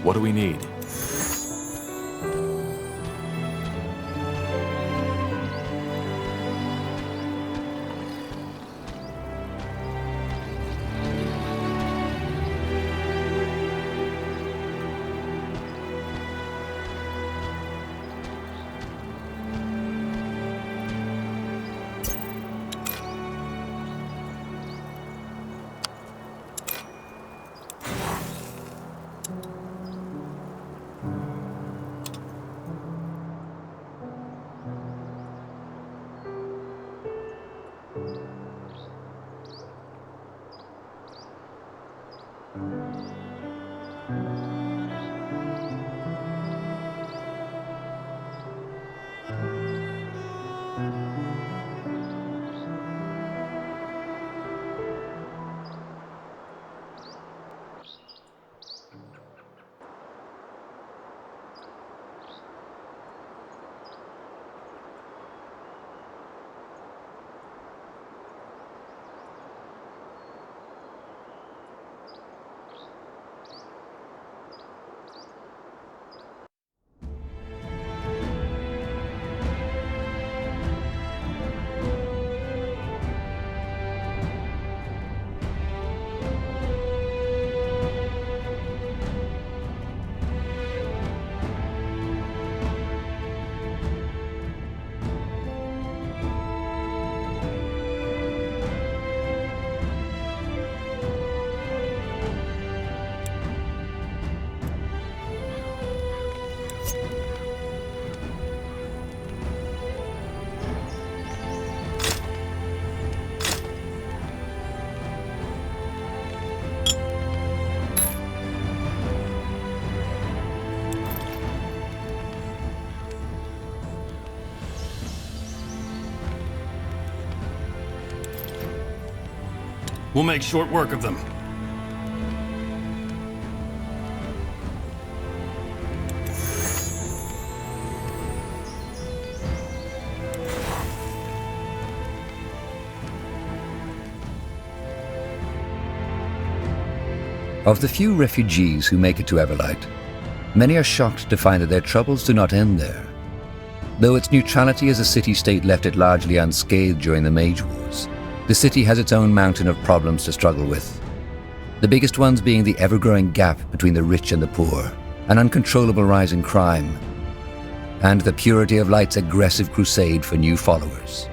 What do we need? We'll make short work of them. Of the few refugees who make it to Everlight, many are shocked to find that their troubles do not end there. Though its neutrality as a city-state left it largely unscathed during the Mage Wars, the city has its own mountain of problems to struggle with. The biggest ones being the ever-growing gap between the rich and the poor, an uncontrollable rise in crime, and the Purity of Light's aggressive crusade for new followers.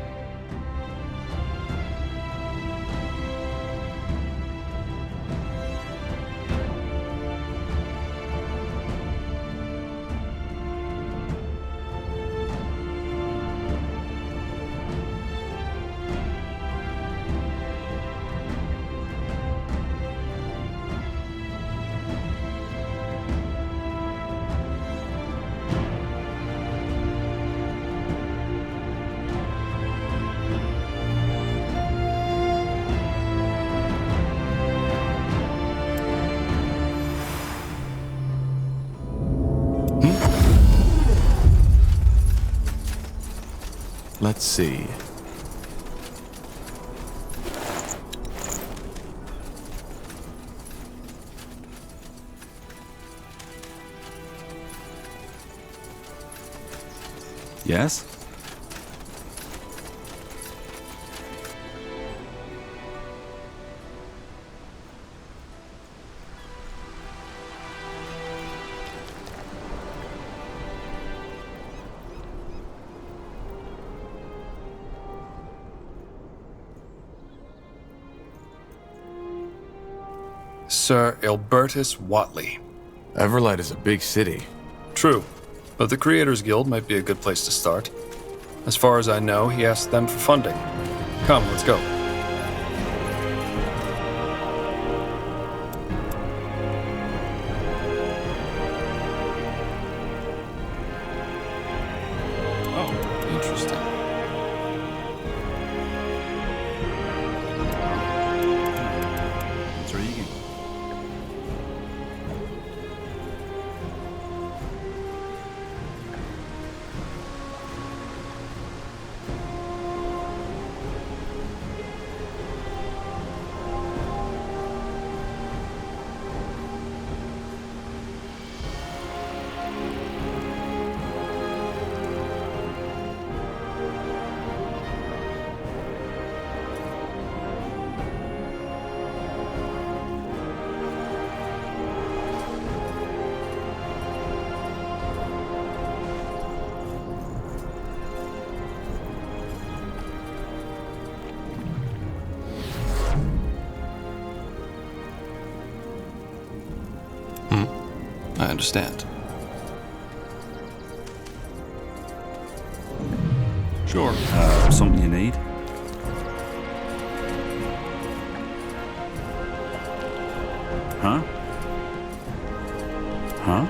Let's see. Yes? Sir Albertus Watley. Everlight is a big city. True, but the Creators Guild might be a good place to start. As far as I know, he asked them for funding. Come, let's go. Oh, interesting. Intriguing. I understand. Sure. Something you need? Huh? Huh?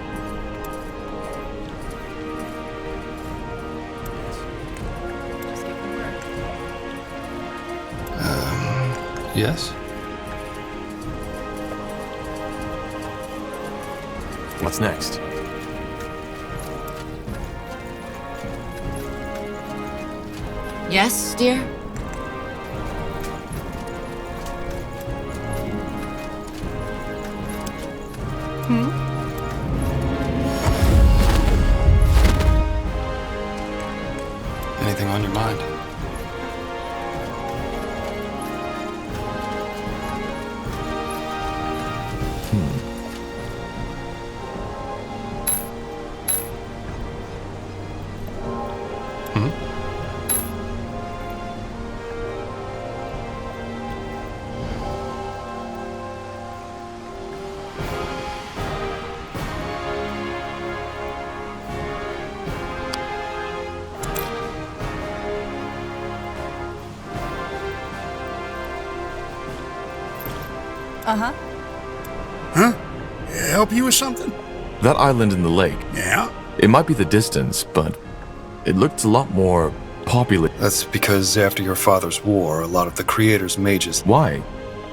Yes? What's next? Yes, dear? Anything on your mind? Uh-huh. Huh? Help you with something? That island in the lake. Yeah? It might be the distance, but it looked a lot more populated. That's because after your father's war, a lot of the Creator's mages... Why?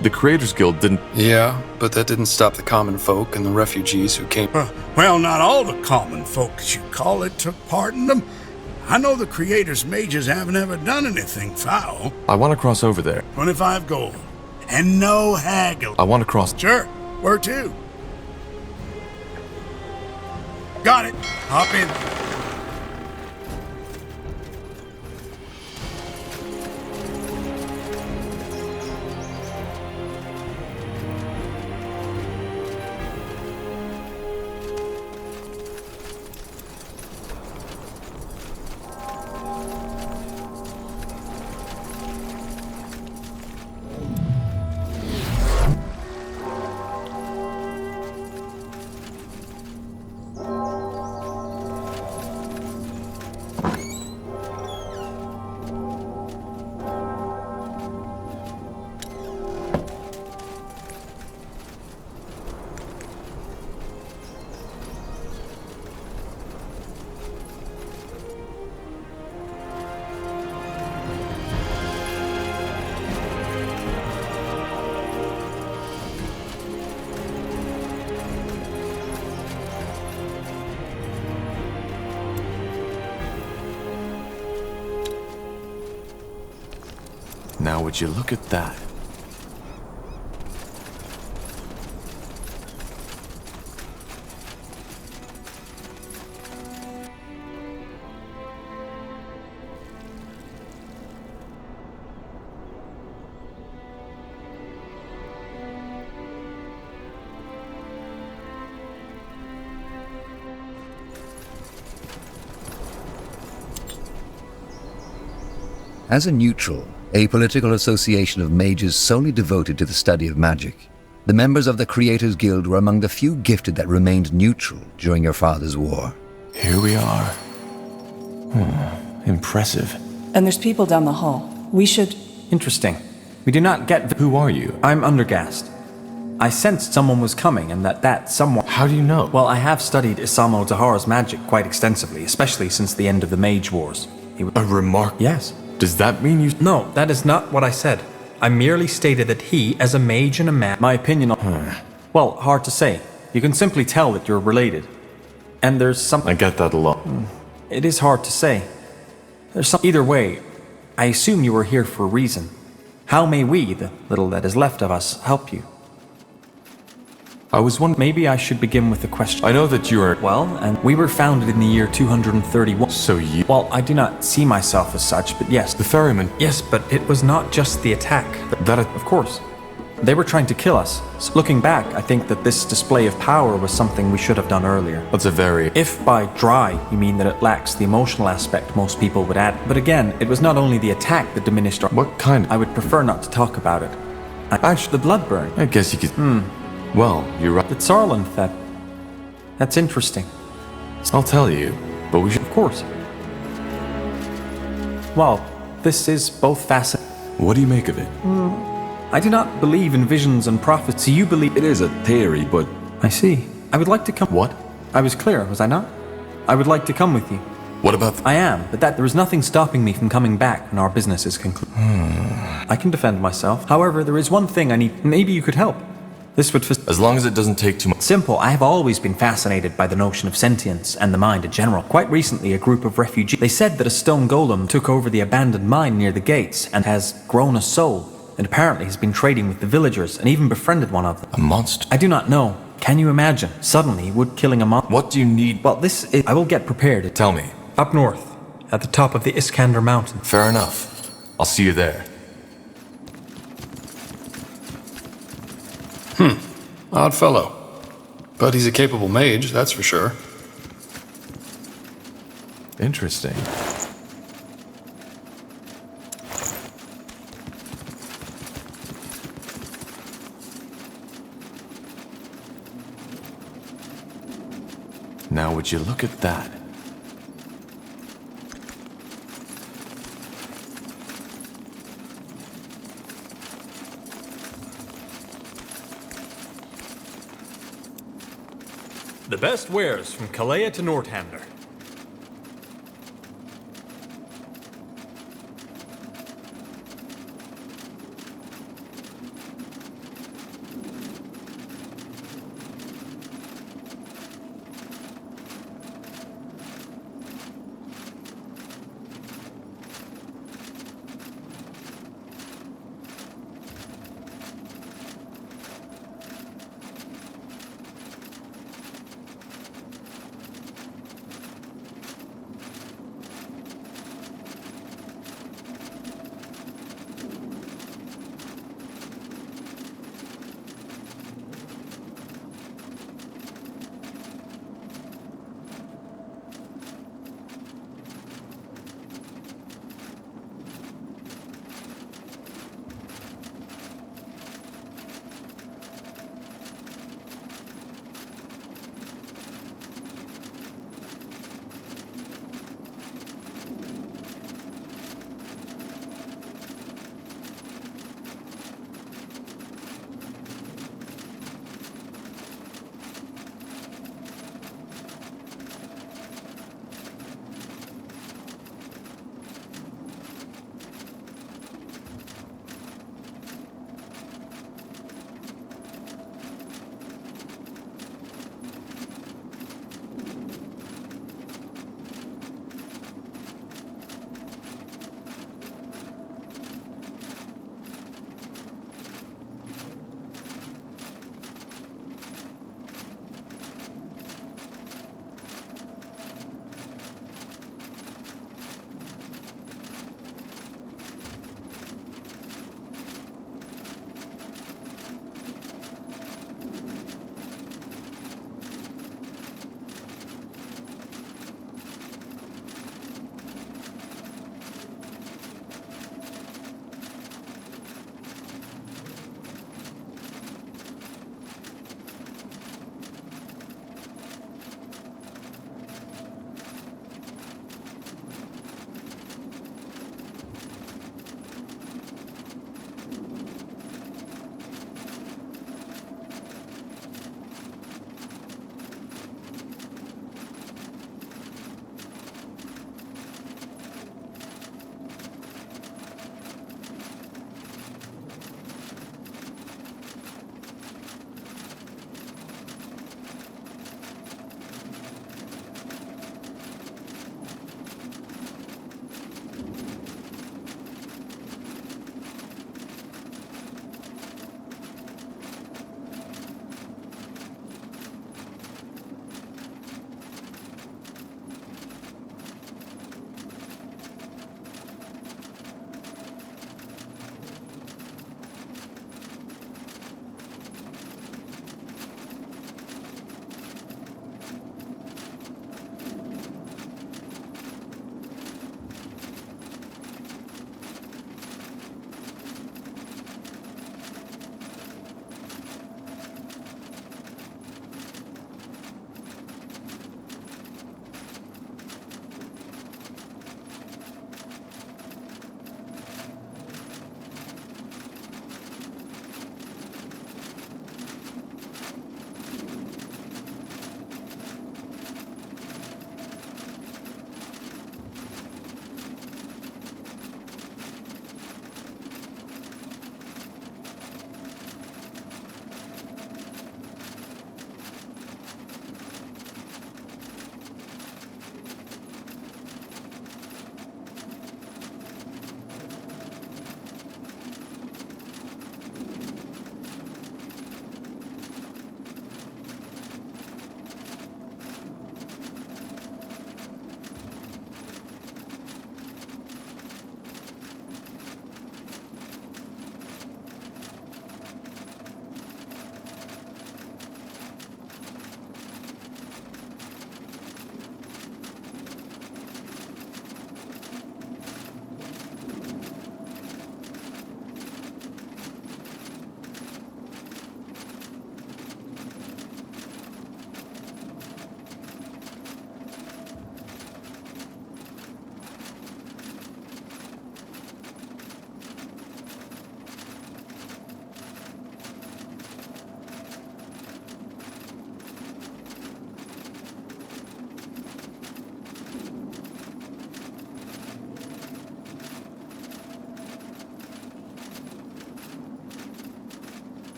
The Creators Guild didn't... Yeah, but that didn't stop the common folk and the refugees who came... Well, not all the common folk, as you call it, took part in them. I know the Creator's mages haven't ever done anything foul. I want to cross over there. 25 gold. And no haggle. I want to cross... Sure. Where to? Got it. Hop in. Now would you look at that? As a neutral, apolitical association of mages solely devoted to the study of magic, the members of the Creators Guild were among the few gifted that remained neutral during your father's war. Here we are. Impressive. And there's people down the hall. We should... Interesting. We do not get... Who are you? I'm Undergast. I sensed someone was coming and that someone... How do you know? Well, I have studied Isamo Tahara's magic quite extensively, especially since the end of the Mage Wars. He was... A remark? Yes. Does that mean you... No, that is not what I said. I merely stated that he, as a mage and a man... My opinion on... Well, hard to say. You can simply tell that you're related. And there's something... I get that a lot. It is hard to say. There's some... Either way, I assume you were here for a reason. How may we, the little that is left of us, help you? I was wondering... Maybe I should begin with the question. I know that you are... Well, and we were founded in the year 231. So you... Well, I do not see myself as such, but yes. The ferryman... Yes, but it was not just the attack. Of course. They were trying to kill us. So looking back, I think that this display of power was something we should have done earlier. That's a very... If by dry, you mean that it lacks the emotional aspect most people would add. But again, it was not only the attack that diminished our... What kind? I would prefer not to talk about it. Actually, the blood burn. I guess you could... Well, you're right. The Sarland that... That's interesting. I'll tell you, but we should. Of course. Well, this is both fascinating. What do you make of it? I do not believe in visions and prophecy. You believe. It is a theory, but I see. I would like to come. what? I was clear, was I not? I would like to come with you. What about I am, but that there is nothing stopping me from coming back when our business is concluded. I can defend myself. However, there is one thing I need. Maybe you could help. This would. as long as it doesn't take too much. Simple. I have always been fascinated by the notion of sentience and the mind in general. Quite recently, a group of refugees. They said that a stone golem took over the abandoned mine near the gates and has grown a soul. And apparently has been trading with the villagers and even befriended one of them. A monster? I do not know. Can you imagine? Suddenly, would killing a monster. What do you need? Well, this is. I will get prepared. Tell me. Up north, at the top of the Iskander mountain. Fair enough. I'll see you there. Odd fellow. But he's a capable mage, that's for sure. Interesting. Now would you look at that? The best wares from Kalea to Nordhander.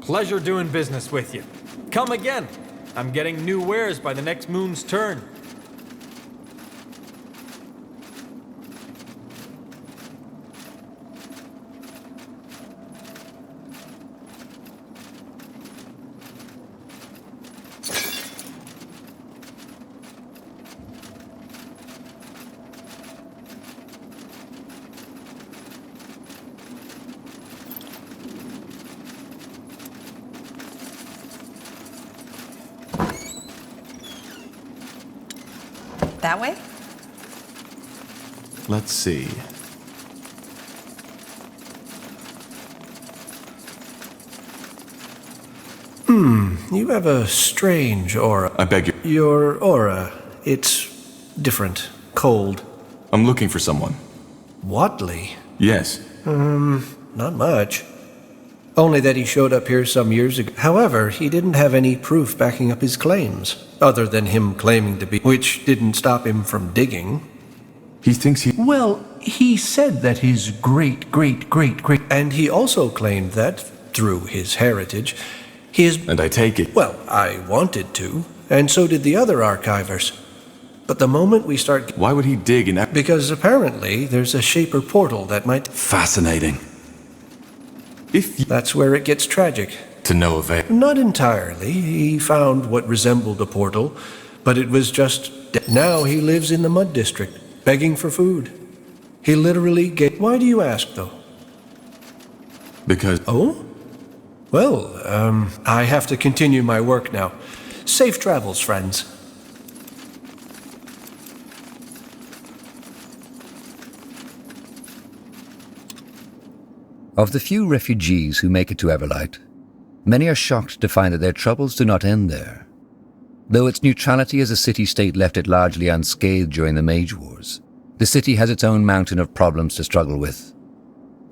Pleasure doing business with you. Come again. I'm getting new wares by the next moon's turn. That way? Let's see. You have a strange aura. I beg your... Your aura. It's different. Cold. I'm looking for someone. Watley? Yes. Not much. Only that he showed up here some years ago. However, he didn't have any proof backing up his claims, other than him claiming to be, which didn't stop him from digging. He thinks he... Well, he said that his great... And he also claimed that, through his heritage, his... And I take it. Well, I wanted to, and so did the other archivers. But the moment we start... Why would he dig in that... Because apparently there's a shaper portal that might... Fascinating. If you... That's where it gets tragic. To no avail. Not entirely. He found what resembled a portal, but it was just... Now he lives in the Mud District, begging for food. He literally gave... Why do you ask, though? Because... Oh? Well, I have to continue my work now. Safe travels, friends. Of the few refugees who make it to Everlight, many are shocked to find that their troubles do not end there. Though its neutrality as a city-state left it largely unscathed during the Mage Wars, the city has its own mountain of problems to struggle with.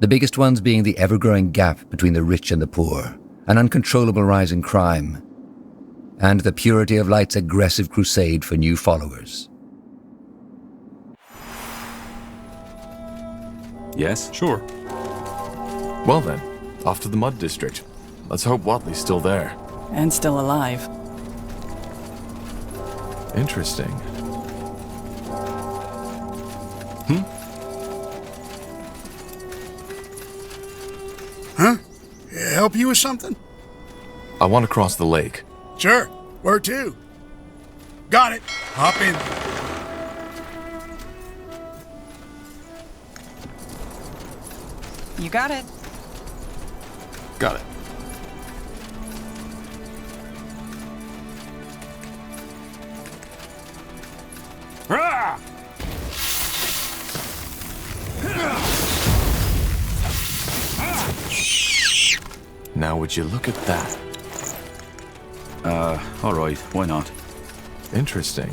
The biggest ones being the ever-growing gap between the rich and the poor, an uncontrollable rise in crime, and the Purity of Light's aggressive crusade for new followers. Yes? Sure. Well then, off to the Mud District. Let's hope Watley's still there. And still alive. Interesting. Huh? Help you with something? I want to cross the lake. Sure. Where to? Got it. Hop in. You got it. Got it. Now would you look at that? Alright, why not? Interesting.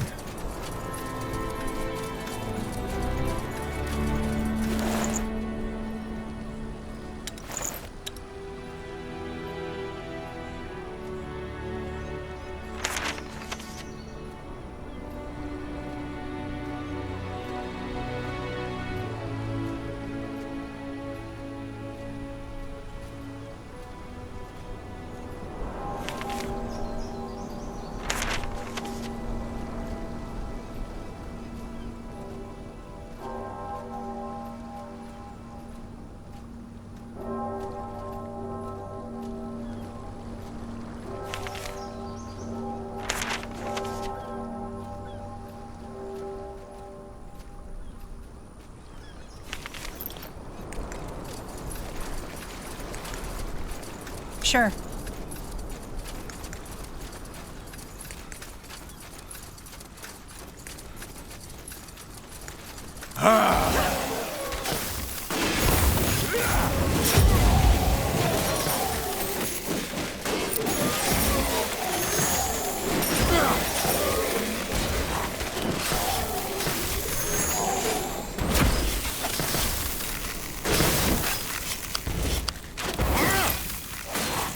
Sure.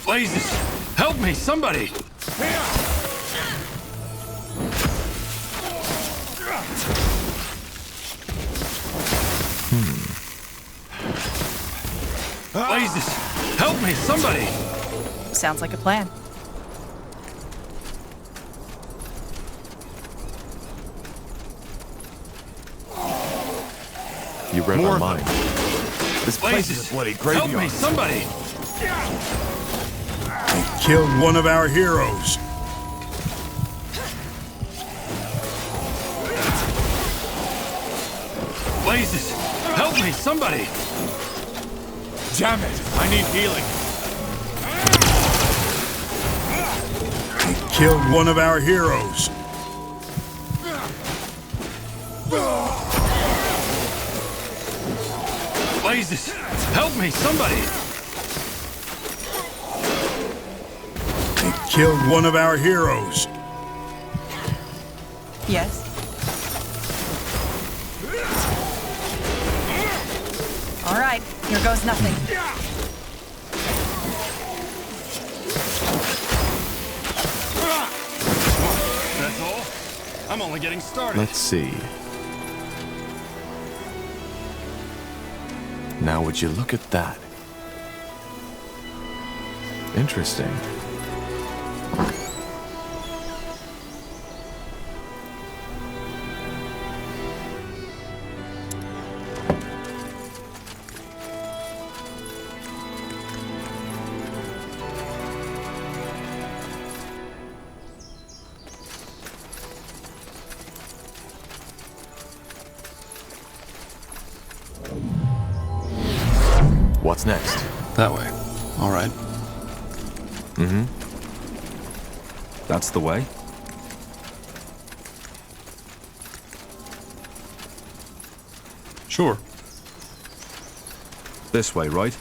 Blazes! Help me, somebody! Blazes! Help me, somebody! Sounds like a plan. You read my mind. This place is a bloody graveyard. Help me, somebody! They killed one of our heroes. Blazes! Help me, somebody! Damn it! I need healing. They killed one of our heroes. Blazes! Help me, somebody! They killed one of our heroes. Yes? All right, here goes nothing. That's all? I'm only getting started. Let's see. Now, would you look at that? Interesting. What's next? That way. All right. Mm-hmm. That's the way. Sure. This way, right?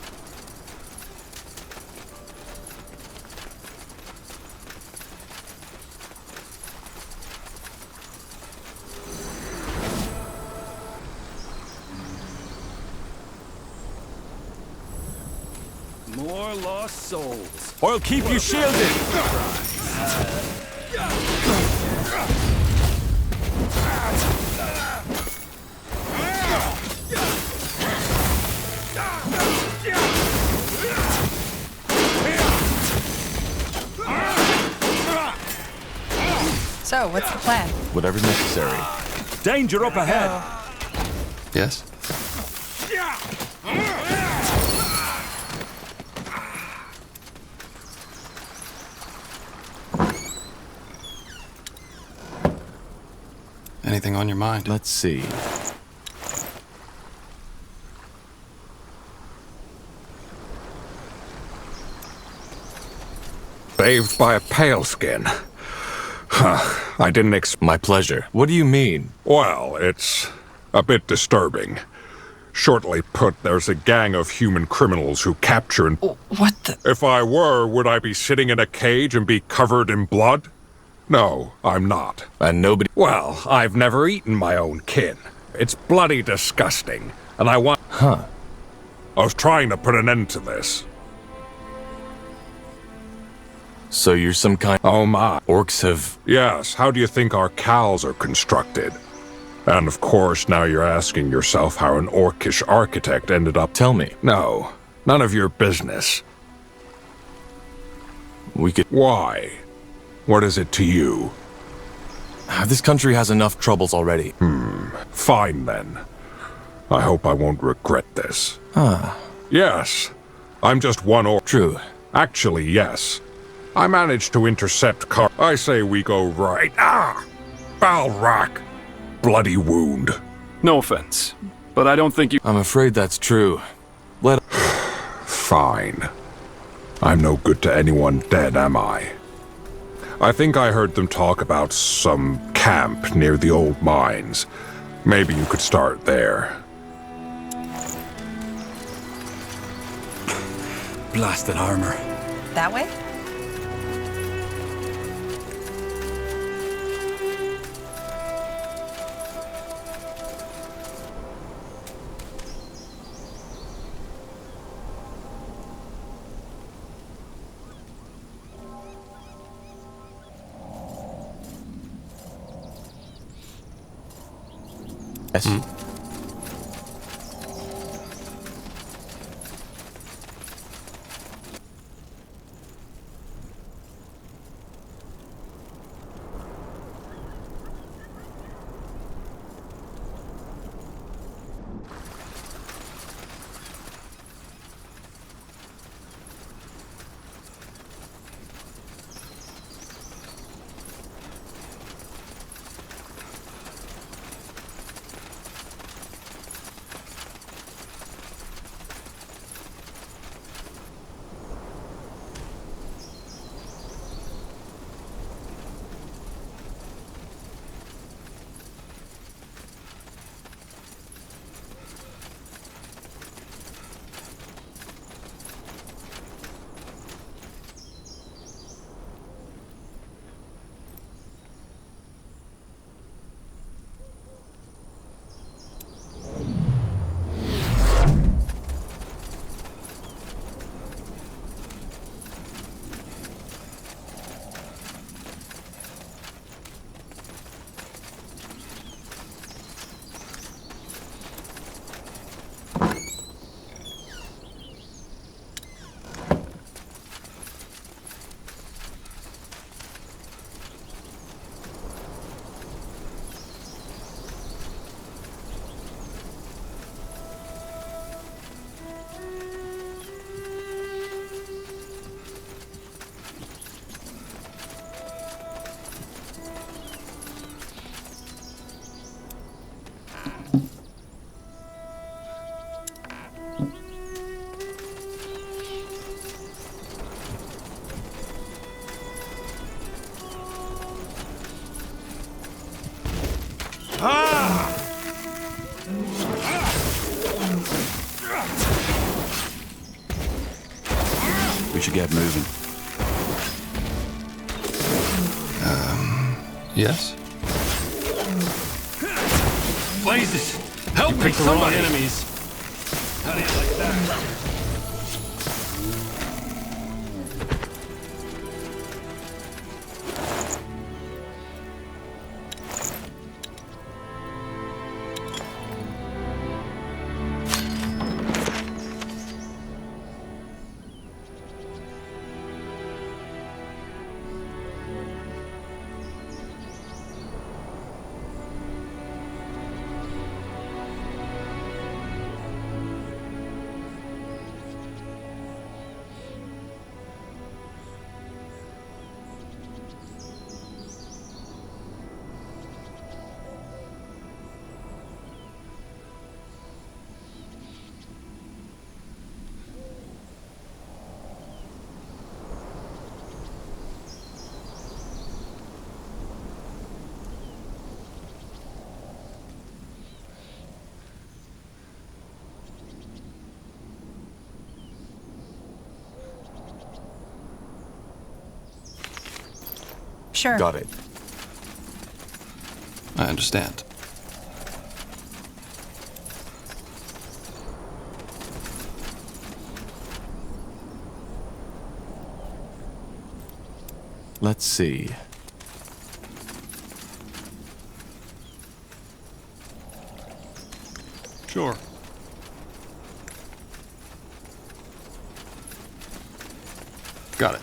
More lost souls. I'll keep you shielded! So, what's the plan? Whatever's necessary. Danger up ahead! Yes? Anything on your mind? Let's see. Saved by a pale skin. Huh, I didn't My pleasure. What do you mean? Well, it's a bit disturbing. Shortly put, there's a gang of human criminals who capture and... What the... If I were, would I be sitting in a cage and be covered in blood? No, I'm not. And nobody... Well, I've never eaten my own kin. It's bloody disgusting, and I want... Huh. I was trying to put an end to this. So you're some kind... Oh my. Orcs have... Yes, how do you think our cows are constructed? And of course, now you're asking yourself how an orcish architect ended up... Tell me. No, none of your business. We could... Why? What is it to you? This country has enough troubles already. Fine then. I hope I won't regret this. Yes, I'm just one orc. True. Actually, yes. I managed to intercept car. I say we go right. Foul rack. Bloody wound. No offense, but I don't think you... I'm afraid that's true. Fine. I'm no good to anyone dead, am I? I think I heard them talk about some camp near the old mines. Maybe you could start there. Blasted armor. That way? Yes. We should get moving. Yes? Blazes! Help me, somebody! Enemies. How do you like that? Sure. Got it. I understand. Let's see. Sure. Got it.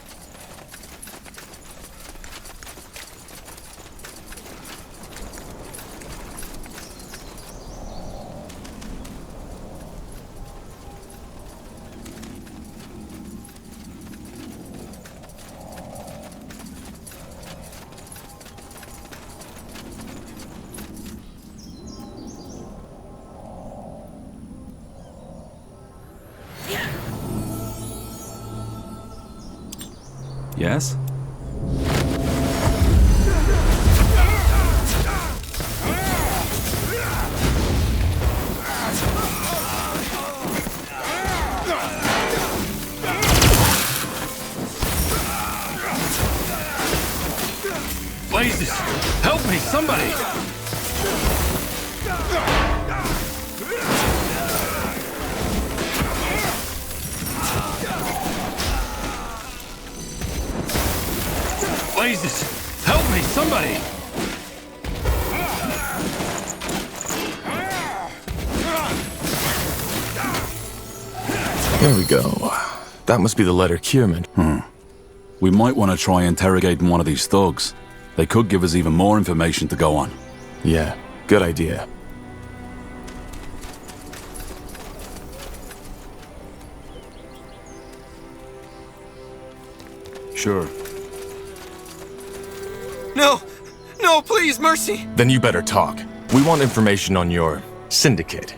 Yes? Blazes! Help me, somebody! Blazes! Help me, somebody! There we go. That must be the letter Kierman. We might want to try interrogating one of these thugs. They could give us even more information to go on. Yeah, good idea. Sure. No! No, please, mercy! Then you better talk. We want information on your syndicate.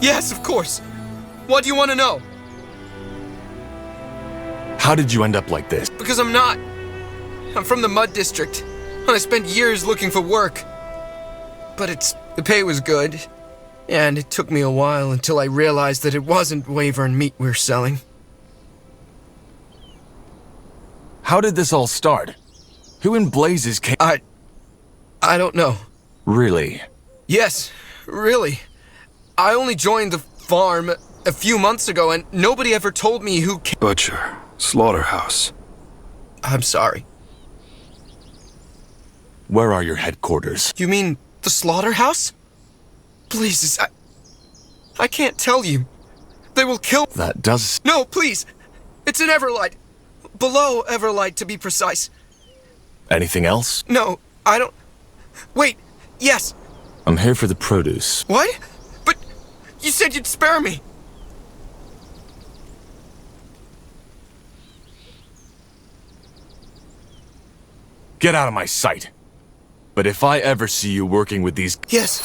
Yes, of course. What do you want to know? How did you end up like this? Because I'm not. I'm from the Mud District, and I spent years looking for work. But the pay was good, and it took me a while until I realized that it wasn't Wyvern meat we were selling. How did this all start? Who in blazes came? I don't know. Really? Yes, really. I only joined the farm a few months ago, and nobody ever told me who came. Butcher. Slaughterhouse. I'm sorry. Where are your headquarters? You mean the slaughterhouse? Please, I can't tell you. They will kill. That does... No, please. It's in Everlight. Below Everlight, to be precise. Anything else? No, I don't... Wait, yes. I'm here for the produce. What? But you said you'd spare me. Get out of my sight. But if I ever see you working with these... Yes,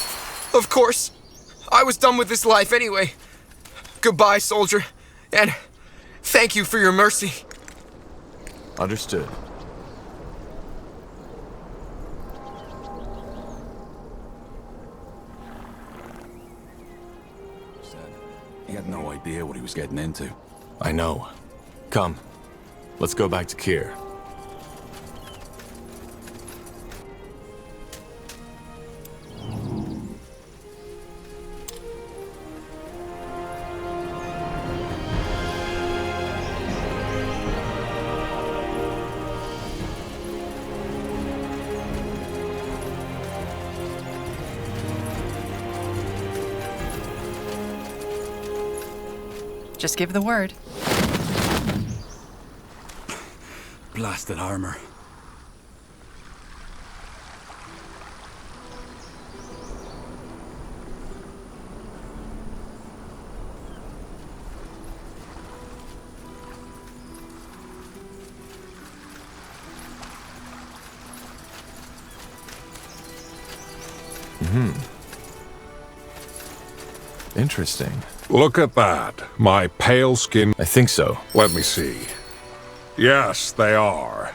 of course. I was done with this life anyway. Goodbye, soldier. And thank you for your mercy. Understood. He had no idea what he was getting into. I know. Come, let's go back to Kier. Just give the word. Blasted armor. Interesting. Look at that. My pale skin. I think so. Let me see. Yes, they are.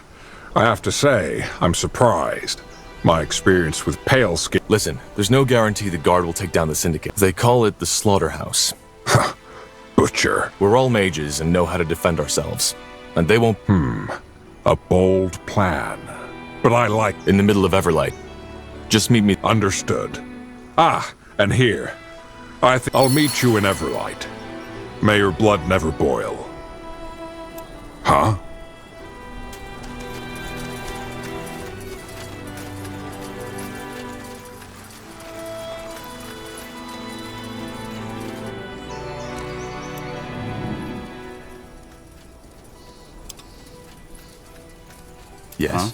I have to say, I'm surprised. My experience with pale skin. Listen, there's no guarantee the guard will take down the syndicate. They call it the slaughterhouse. Butcher. We're all mages and know how to defend ourselves. And they won't... A bold plan. But I like... In the middle of Everlight. Just meet me... Understood. Ah, and here. I'll meet you in Everlight. May your blood never boil. Huh? Yes? Huh?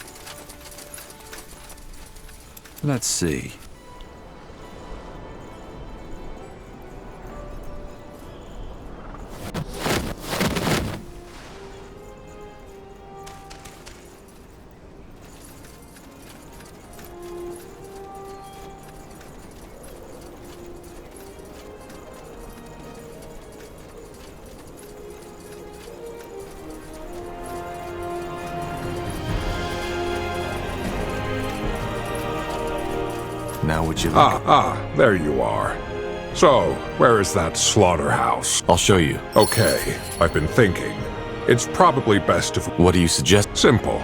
Let's see. Now would you look? There you are. So, where is that slaughterhouse? I'll show you. Okay, I've been thinking. It's probably best if... What do you suggest? Simple.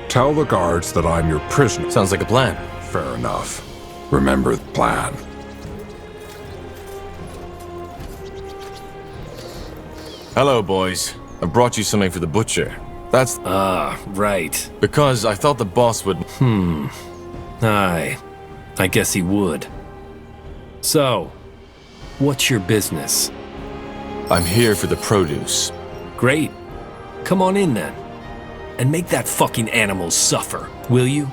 Tell the guards that I'm your prisoner. Sounds like a plan. Fair enough. Remember the plan. Hello, boys. I brought you something for the butcher. That's... Right. Because I thought the boss would... Aye. I guess he would. So, what's your business? I'm here for the produce. Great. Come on in then. And make that fucking animal suffer, will you?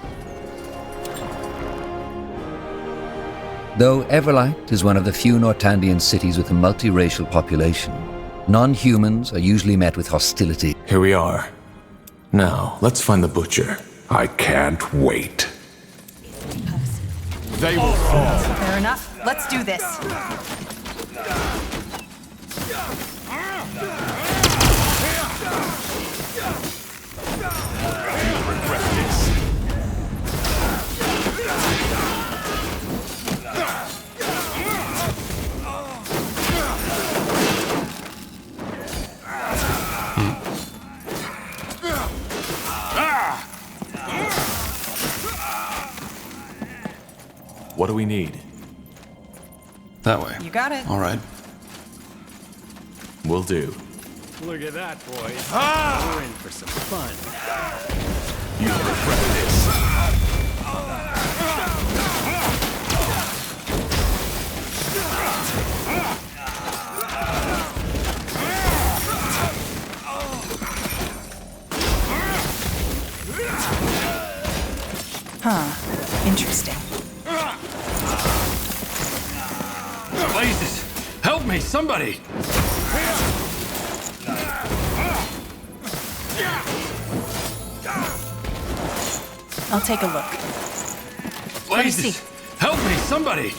Though Everlight is one of the few Nortandian cities with a multiracial population, non-humans are usually met with hostility. Here we are. Now, let's find the butcher. I can't wait. They will fall. Fair enough. Let's do this. What do we need? That way. You got it. All right. Will do. Look at that, boys. We're in for some fun. You'll regret this. Interesting. Blazes! Help me, somebody! I'll take a look. Blazes! Help me, somebody!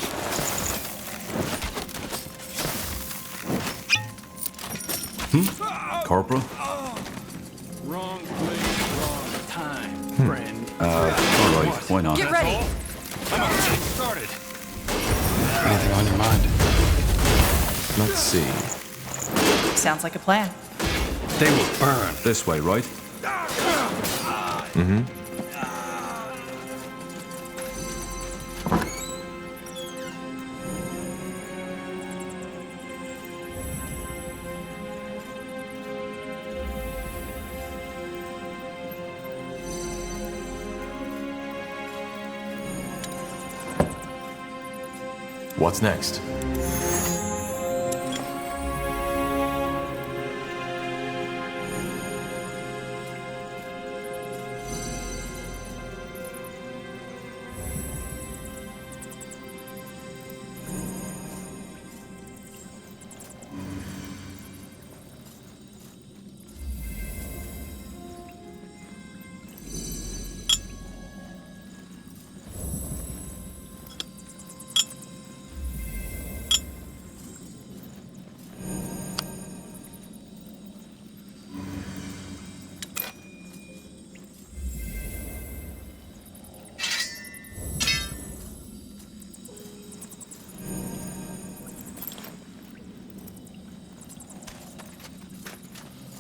Corporal? Wrong place, wrong time, friend. Alright, why not? Get ready. I'm about to get started. Anything on your mind? Let's see. Sounds like a plan. They will burn. This way, right? Mm-hmm. What's next?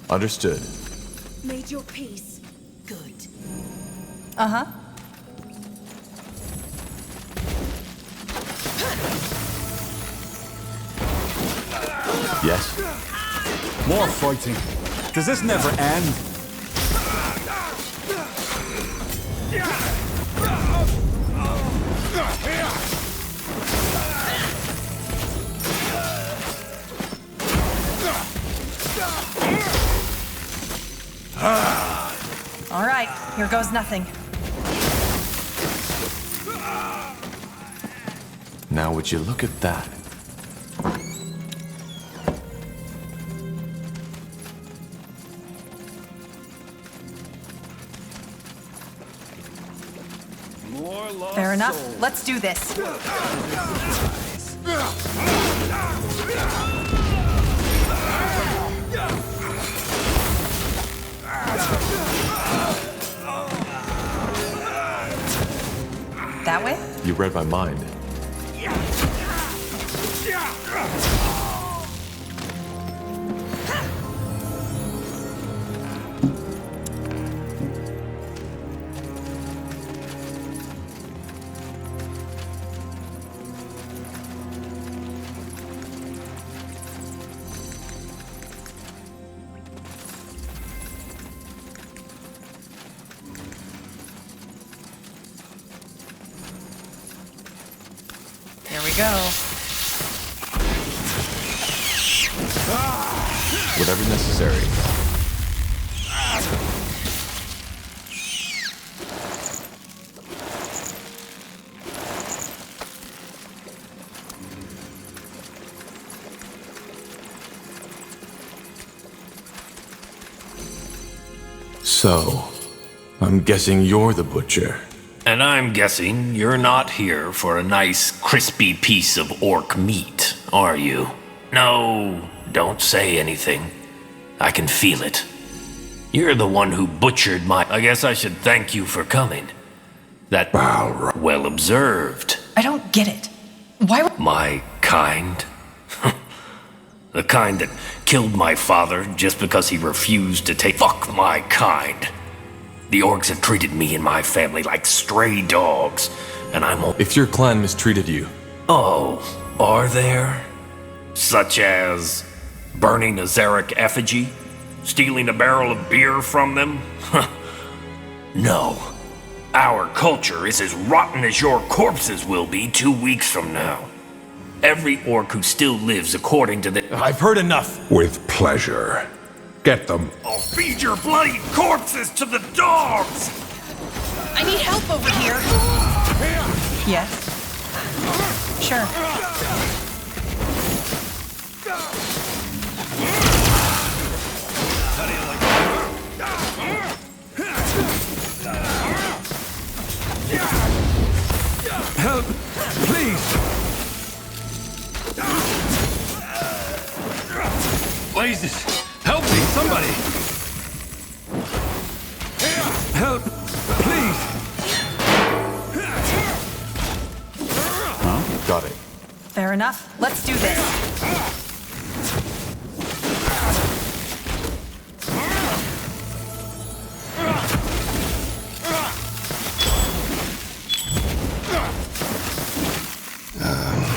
Understood. Made your peace. Good. Uh-huh. Yes? More fighting. Does this never end? All right, here goes nothing. Now would you look at that? Fair enough. Let's do this. That way? You read my mind. Here we go. Whatever necessary. So, I'm guessing you're the butcher. And I'm guessing you're not here for a nice, crispy piece of orc meat, are you? No, don't say anything. I can feel it. You're the one who butchered my... I guess I should thank you for coming. That... well observed. I don't get it. Why would... My kind? The kind that killed my father just because he refused to take... Fuck my kind. The orcs have treated me and my family like stray dogs, and I'm... If your clan mistreated you... Oh, are there? Such as burning a Zarek effigy? Stealing a barrel of beer from them? No. Our culture is as rotten as your corpses will be 2 weeks from now. Every orc who still lives according to the... I've heard enough! With pleasure. Get them. I'll feed your bloody corpses to the dogs! I need help over here. Yes. Sure. Help! Please! Blazes! Help me, somebody! Help! Please! Got it. Fair enough. Let's do this.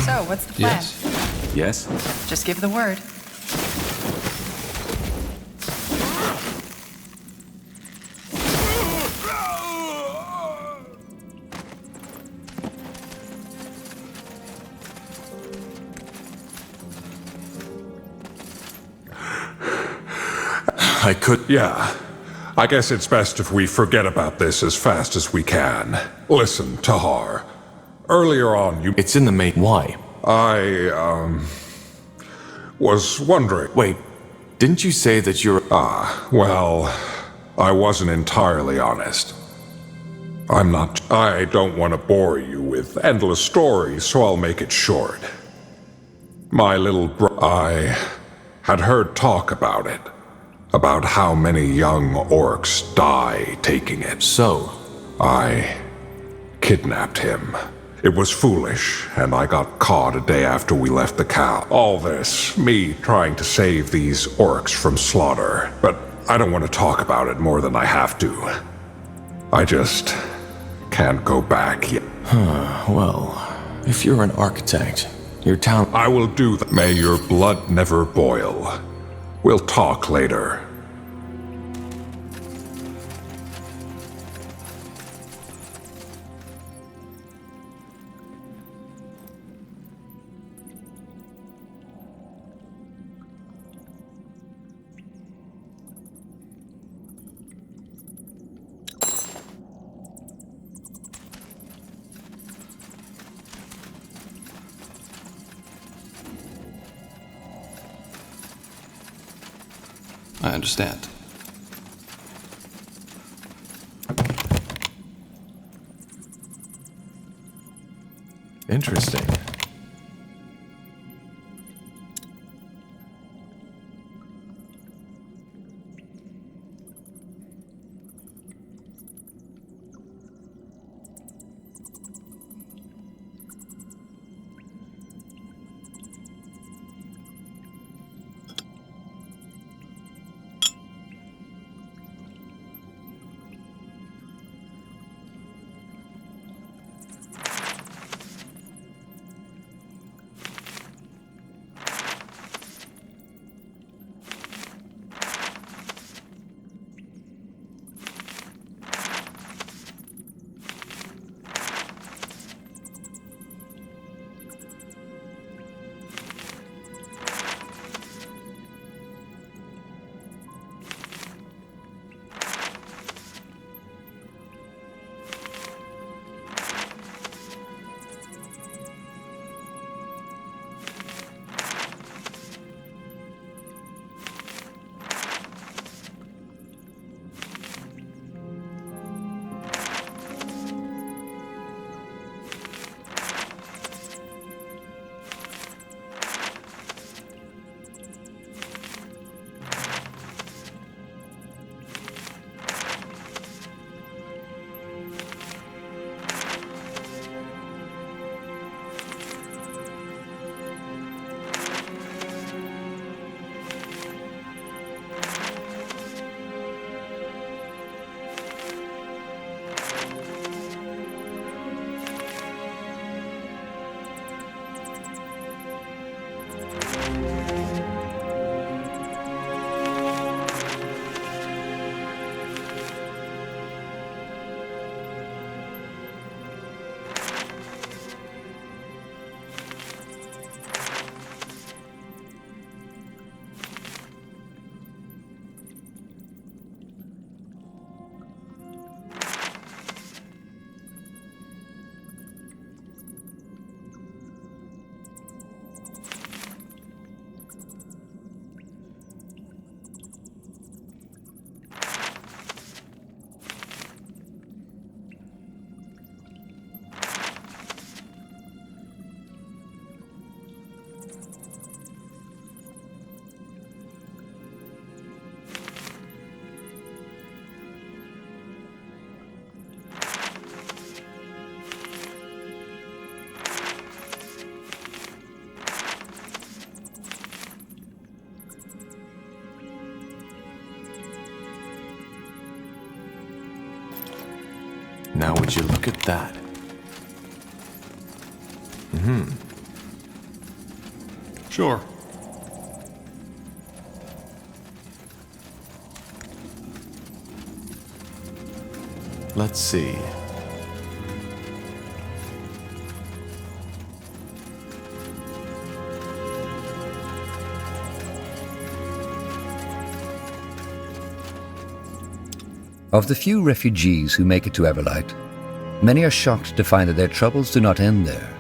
So, what's the plan? Yes? Just give the word. I could... Yeah. I guess it's best if we forget about this as fast as we can. Listen, Tahar. Earlier on, you... It's in the main... Why? I, was wondering... Wait, didn't you say that you're... Well, I wasn't entirely honest. I'm not... I don't want to bore you with endless stories, so I'll make it short. My little I had heard talk about it. About how many young orcs die taking it. So? I kidnapped him. It was foolish, and I got caught a day after we left the cow. All this, me trying to save these orcs from slaughter. But I don't want to talk about it more than I have to. I just can't go back yet. Well, if you're an architect, your town... I will do that. May your blood never boil. We'll talk later. I understand. Interesting. Now would you look at that? Sure. Let's see. Of the few refugees who make it to Everlight, many are shocked to find that their troubles do not end there.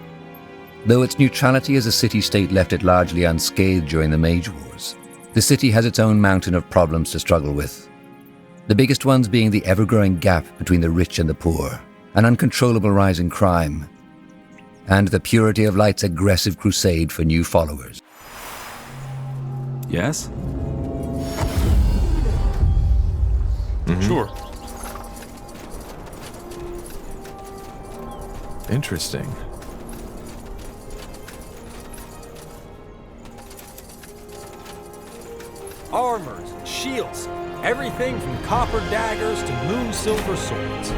Though its neutrality as a city-state left it largely unscathed during the Mage Wars, the city has its own mountain of problems to struggle with. The biggest ones being the ever-growing gap between the rich and the poor, an uncontrollable rise in crime, and the Purity of Light's aggressive crusade for new followers. Yes? Sure. Interesting. Armors, shields, everything from copper daggers to moon silver swords.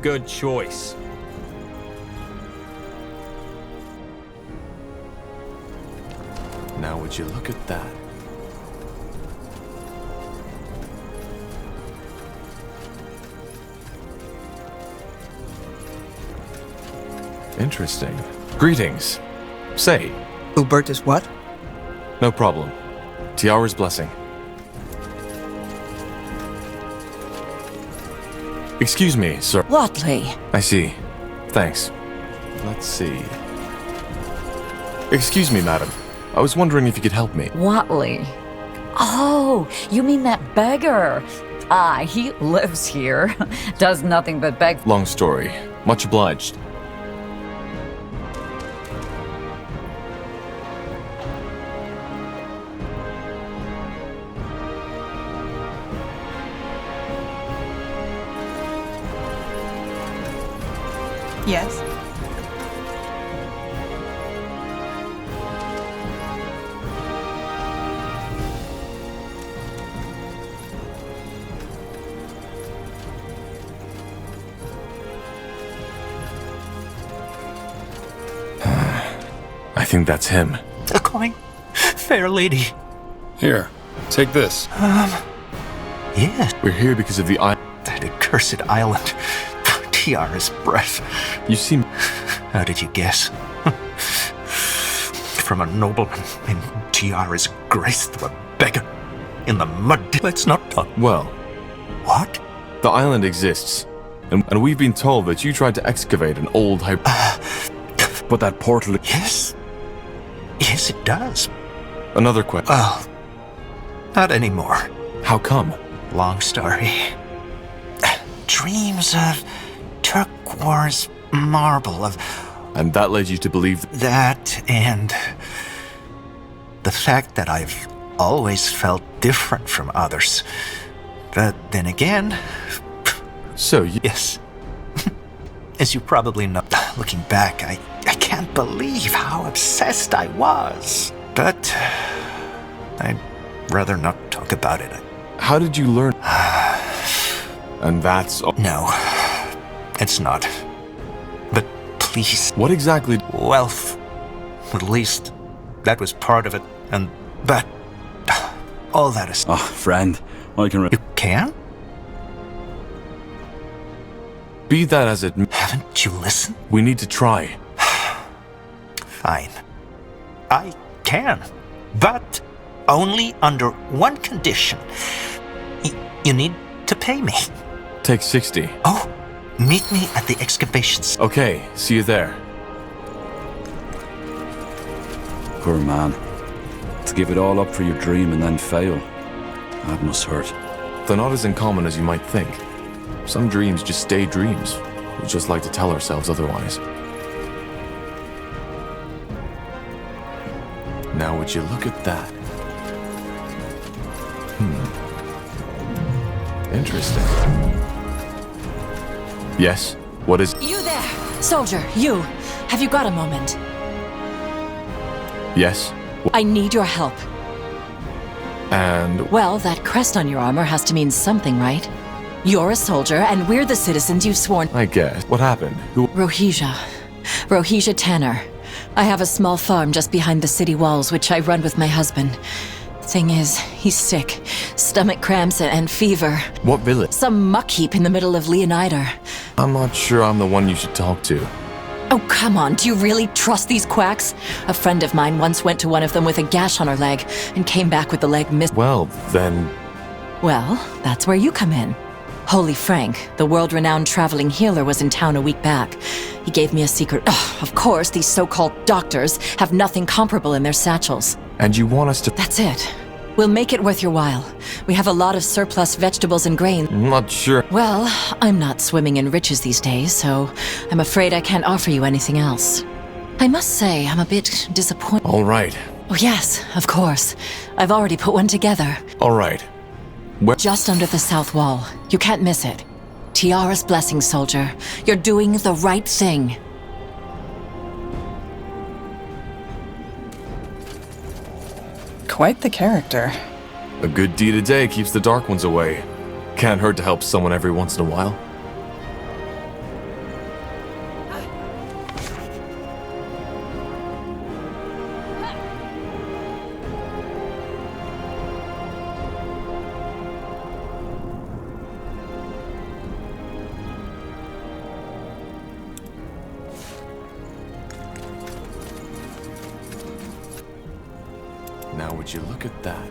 Good choice. Now would you look at that? Interesting. Greetings. Say. Ubertus what? No problem. Tiara's blessing. Excuse me, sir. Watley. I see. Thanks. Let's see. Excuse me, madam. I was wondering if you could help me. Watley. Oh, you mean that beggar? Ah, he lives here. Does nothing but beg. Long story. Much obliged. Yes? I think that's him. A coin? Fair lady. Here, take this. Yes. We're here because of the that accursed island. Tiara's breath. You seem... How did you guess? From a nobleman in Tiara's grace to a beggar in the mud. Let's not talk. Well... What? The island exists. And we've been told that you tried to excavate an old But that portal... Yes. Yes, it does. Another question. Well, not anymore. How come? Long story. Dreams of turquoise marble of... And that led you to believe... That and... the fact that I've always felt different from others. But then again... So you... Yes. As you probably know, looking back, I can't believe how obsessed I was. But... I'd rather not talk about it. How did you learn... And that's... No, it's not. But please... What exactly... Wealth. At least, that was part of it. And... But... all that is... Oh, friend, I can... You can? Be that as it... Haven't you listened? We need to try. Fine. I can. But only under one condition. You need to pay me. Take 60. Oh, meet me at the excavations. Okay, see you there. Poor man. To give it all up for your dream and then fail. That must hurt. They're not as uncommon as you might think. Some dreams just stay dreams. We just like to tell ourselves otherwise. Now would you look at that? Interesting. Yes? What is... You there! Soldier, you! Have you got a moment? Yes? I need your help. And... Well, that crest on your armor has to mean something, right? You're a soldier, and we're the citizens you've sworn... I guess. What happened? Who... Rohija Tanner. I have a small farm just behind the city walls, which I run with my husband. Thing is, he's sick. Stomach cramps and fever. What village? Some muck heap in the middle of Leonider. I'm not sure I'm the one you should talk to. Oh, come on, do you really trust these quacks? A friend of mine once went to one of them with a gash on her leg and came back with the leg missing. Well, then... Well, that's where you come in. Holy Frank, the world-renowned traveling healer, was in town a week back. He gave me a secret. Of course, these so-called doctors have nothing comparable in their satchels. And you want us to... That's it. We'll make it worth your while. We have a lot of surplus vegetables and grain. I'm not sure... Well, I'm not swimming in riches these days, so I'm afraid I can't offer you anything else. I must say, I'm a bit disappointed. All right. Oh, yes, of course. I've already put one together. All right. Just under the south wall. You can't miss it. Tiara's blessing, soldier. You're doing the right thing. Quite the character. A good deed a day keeps the dark ones away. Can't hurt to help someone every once in a while. Now would you look at that?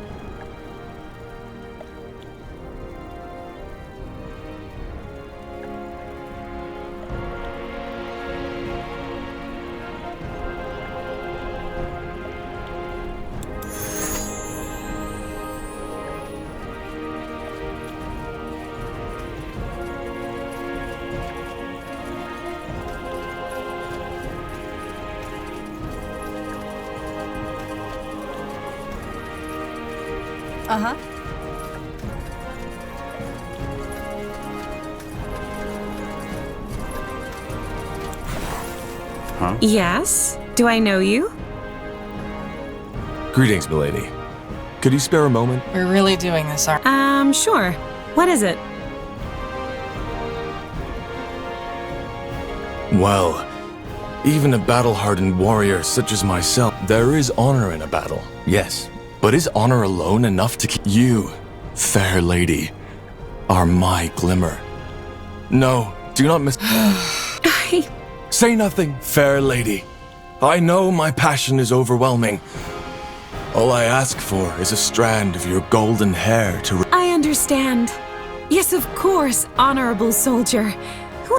Uh-huh. Huh? Yes? Do I know you? Greetings, milady. Could you spare a moment? We're really doing this, aren't we? Sure. What is it? Well, even a battle-hardened warrior such as myself, there is honor in a battle, yes. But is honor alone enough to keep you, fair lady, are my glimmer? No, do not Say nothing, fair lady. I know my passion is overwhelming. All I ask for is a strand of your golden hair to... I understand. Yes, of course, honorable soldier.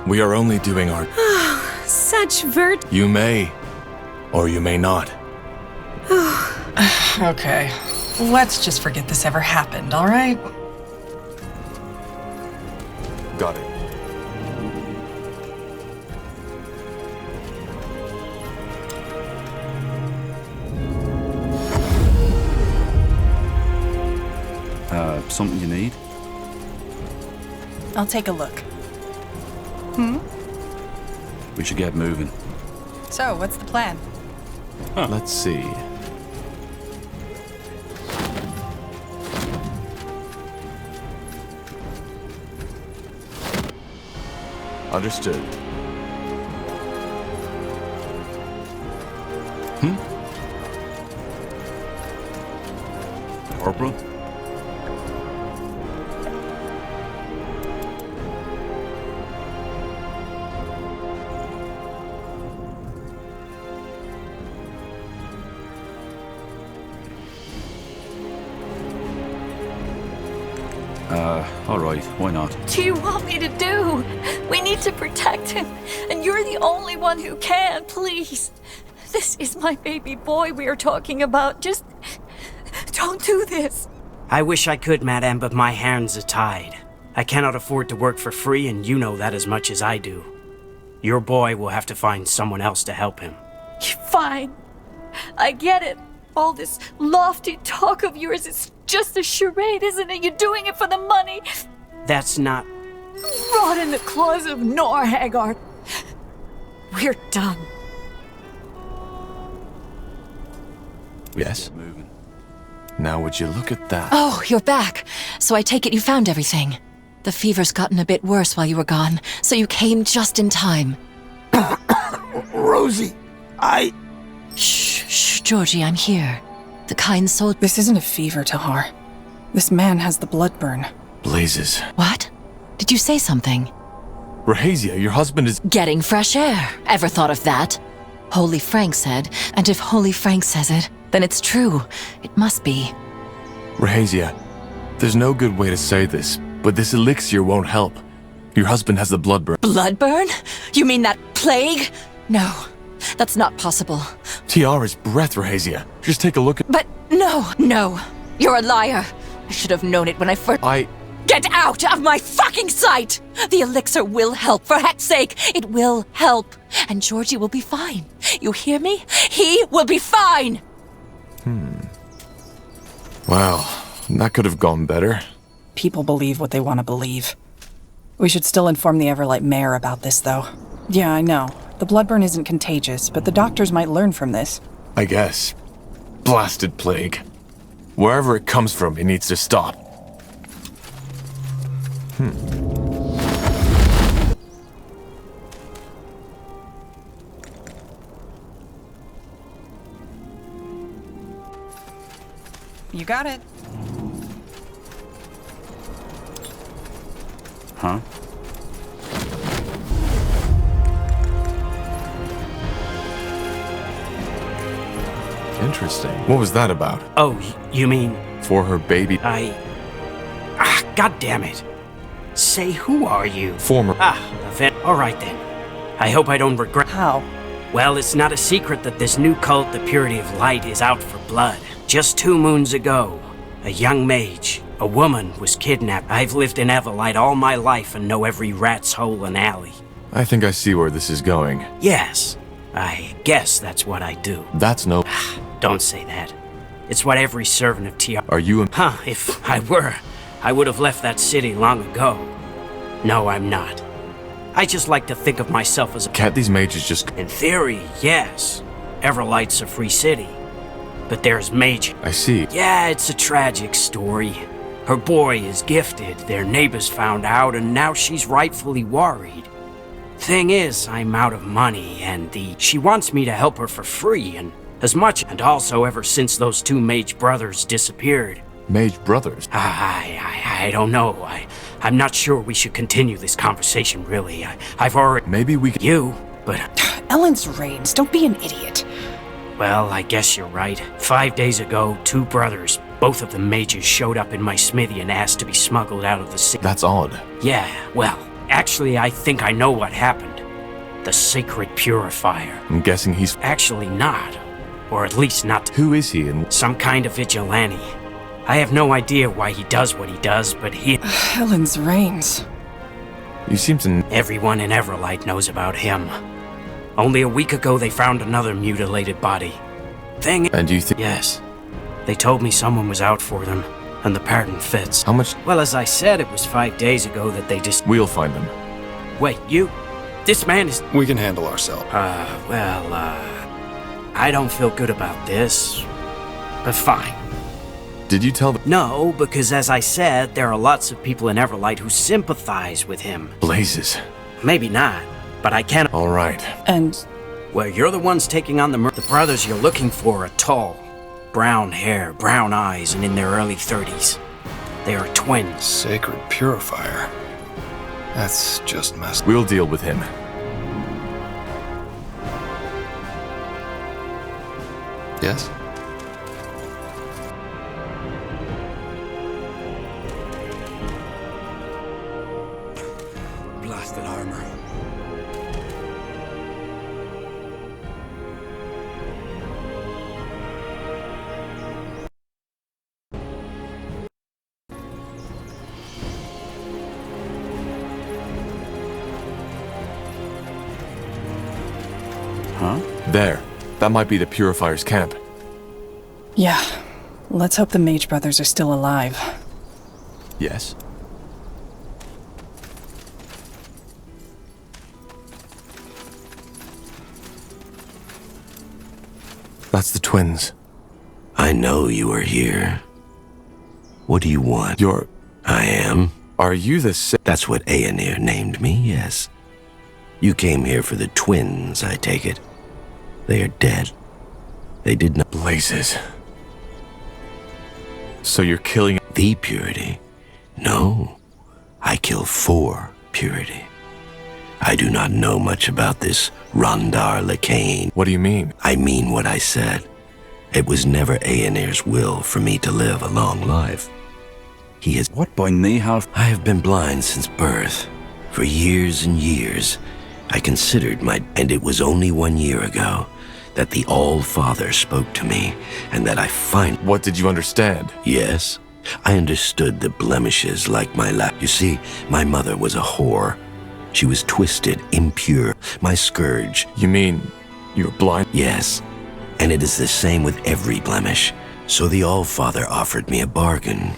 We are only doing our... Such You may, or you may not. Okay, let's just forget this ever happened, all right? Got it. Something you need? I'll take a look. We should get moving. So, what's the plan? Let's see. Understood. Corporal? Alright, why not? What do you want me to do? We need to protect him, and you're the only one who can, please. This is my baby boy we are talking about. Just don't do this. I wish I could, madame, but my hands are tied. I cannot afford to work for free, and you know that as much as I do. Your boy will have to find someone else to help him. Fine. I get it. All this lofty talk of yours is just a charade, isn't it? You're doing it for the money. That's not... Rot in the claws of Nor, Haggard. We're done. Yes? Now would you look at that? Oh, you're back. So I take it you found everything. The fever's gotten a bit worse while you were gone, so you came just in time. Rosie, Shh, Georgie, I'm here. The kind soul... This isn't a fever, Tahar. This man has the blood burn. Blazes. What? Did you say something? Rahazia, your husband is... Getting fresh air. Ever thought of that? Holy Frank said, and if Holy Frank says it, then it's true. It must be. Rahazia, there's no good way to say this, but this elixir won't help. Your husband has the blood burn. Blood burn? You mean that plague? No, that's not possible. Tiara's breath, Rahazia. Just take a look at... But no. You're a liar. I should have known it when I first... Get out of my fucking sight! The elixir will help, for heck's sake. It will help. And Georgie will be fine. You hear me? He will be fine! Well, that could have gone better. People believe what they want to believe. We should still inform the Everlight mayor about this, though. Yeah, I know. The blood burn isn't contagious, but the doctors might learn from this. I guess. Blasted plague. Wherever it comes from, it needs to stop. You got it. Huh? Interesting. What was that about? Oh, you mean... For her baby. God damn it. Say, who are you? Former... Alright then. I hope I don't regret... How? Well, it's not a secret that this new cult, the Purity of Light, is out for blood. Just 2 moons ago, a young mage, a woman, was kidnapped. I've lived in Everlight all my life and know every rat's hole and alley. I think I see where this is going. Yes, I guess that's what I do. That's no... Don't say that. It's what every servant of TR... Are you... If I were, I would have left that city long ago. No, I'm not. I just like to think of myself as a... Can't these mages just... In theory, yes. Everlight's a free city. But there's mage... I see. Yeah, it's a tragic story. Her boy is gifted, their neighbors found out, and now she's rightfully worried. Thing is, I'm out of money, and she wants me to help her for free, and as much, and also ever since those 2 mage brothers disappeared. Mage brothers? I don't know. I'm not sure we should continue this conversation, really. I've already... Maybe we could... You, but... Ellen's reigns, don't be an idiot. Well, I guess you're right. 5 days ago, 2 brothers, both of them mages, showed up in my smithy and asked to be smuggled out of the city. That's odd. Yeah, well, actually, I think I know what happened. The Sacred Purifier. I'm guessing he's... Actually not. Or at least not... Who is he and... Some kind of vigilante. I have no idea why he does what he does, but he... Ellen's reigns. You seem to... Everyone in Everlight knows about him. Only a week ago they found another mutilated body. And you think... Yes. They told me someone was out for them, and the pattern fits. How much... Well, as I said, it was 5 days ago that they just... We'll find them. Wait, you... This man is... We can handle ourselves. I don't feel good about this. But fine. Did you tell them? No, because as I said, there are lots of people in Everlight who sympathize with him. Blazes. Maybe not, but I can't... All right. And... Well, you're the ones taking on the brothers you're looking for are tall. Brown hair, brown eyes, and in their early 30s. They are twins. Sacred Purifier. That's just messed. We'll deal with him. Yes? rusted armor. Huh? There. That might be the Purifier's camp. Yeah. Let's hope the Mage Brothers are still alive. Yes? That's the twins. I know you are here. What do you want? You're... I am. Are you the That's what Aenir named me, yes. You came here for the twins, I take it. They are dead. They did not... Blazes. So you're killing... The purity? No. I kill for purity. I do not know much about this Rondar Lacane. What do you mean? I mean what I said. It was never Aenir's will for me to live a long life. He has... What by Nihal? I have been blind since birth. For years and years, I considered my... And it was only 1 year ago that the All-Father spoke to me, and that I find... What did you understand? Yes, I understood the blemishes like my lap. You see, my mother was a whore. She was twisted, impure, my scourge. You mean you were blind? Yes, and it is the same with every blemish. So the All-Father offered me a bargain.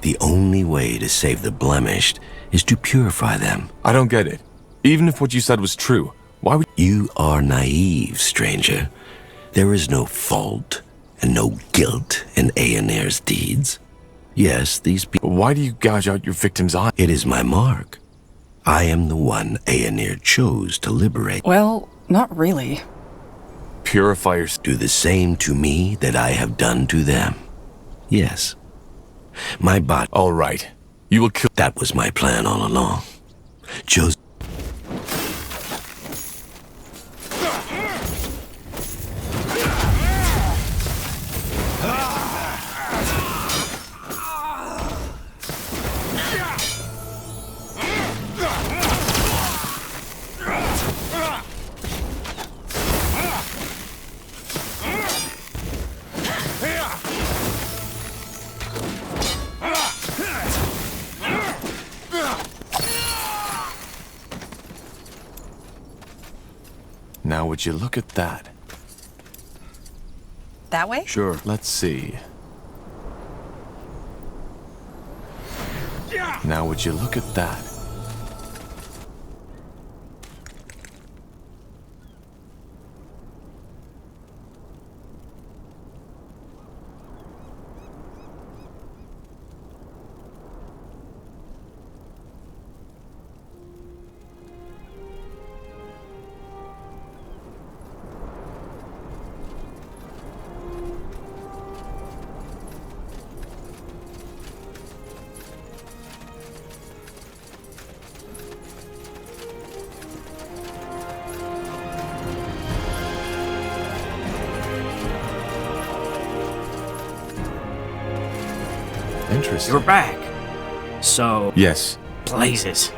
The only way to save the blemished is to purify them. I don't get it. Even if what you said was true, why would... You are naive, stranger. There is no fault and no guilt in Aenir's deeds. Yes, these people... Why do you gouge out your victim's eye? It is my mark. I am the one Aenir chose to liberate. Well, not really. Purifiers do the same to me that I have done to them. Yes. My body... All right. You will kill... That was my plan all along. Joseph... Now would you look at that? That way? Sure. Let's see. Now would you look at that? Interesting. You're back. So... Yes. Blazes.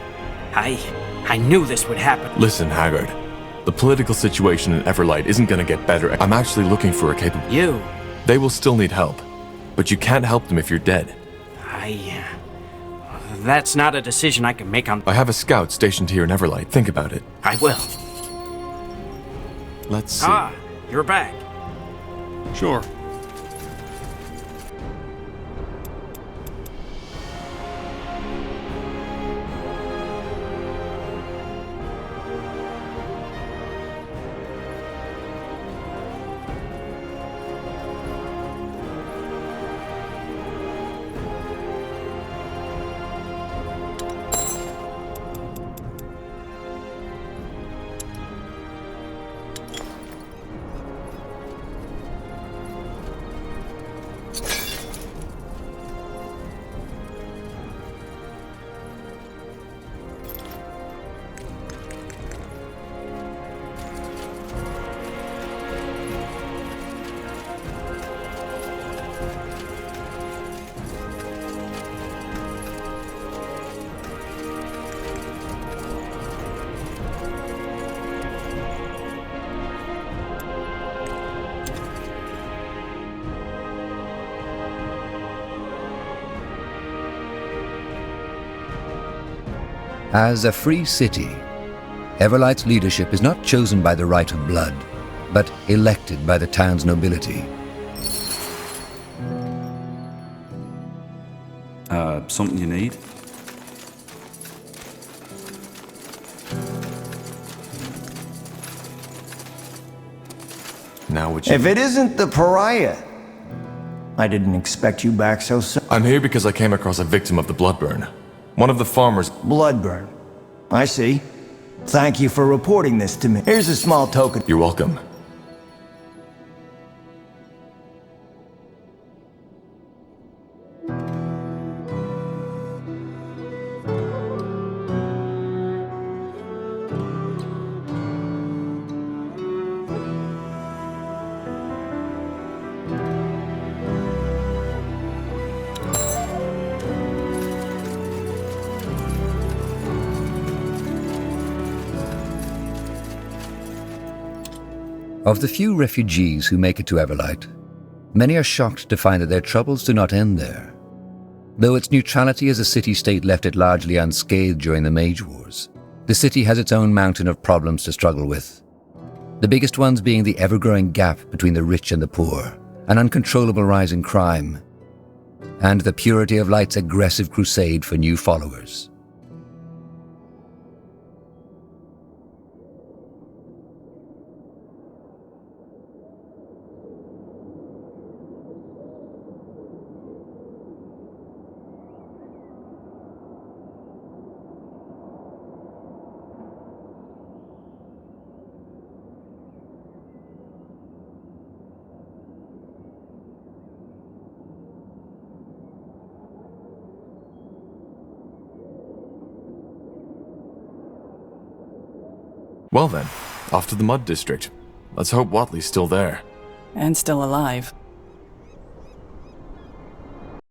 I knew this would happen. Listen, Haggard. The political situation in Everlight isn't gonna get better. I'm actually looking for a capable... You? They will still need help. But you can't help them if you're dead. That's not a decision I can make on... I have a scout stationed here in Everlight. Think about it. I will. Let's see. Ah, you're back. Sure. As a free city, Everlight's leadership is not chosen by the right of blood, but elected by the town's nobility. Something you need? Now would you... If it isn't the pariah, I didn't expect you back so soon. I'm here because I came across a victim of the bloodburn. One of the farmers... Bloodburn. I see. Thank you for reporting this to me. Here's a small token. You're welcome. Of the few refugees who make it to Everlight, many are shocked to find that their troubles do not end there. Though its neutrality as a city-state left it largely unscathed during the Mage Wars, the city has its own mountain of problems to struggle with. The biggest ones being the ever-growing gap between the rich and the poor, an uncontrollable rise in crime, and the Purity of Light's aggressive crusade for new followers. Well then, off to the Mud District. Let's hope Watley's still there. And still alive.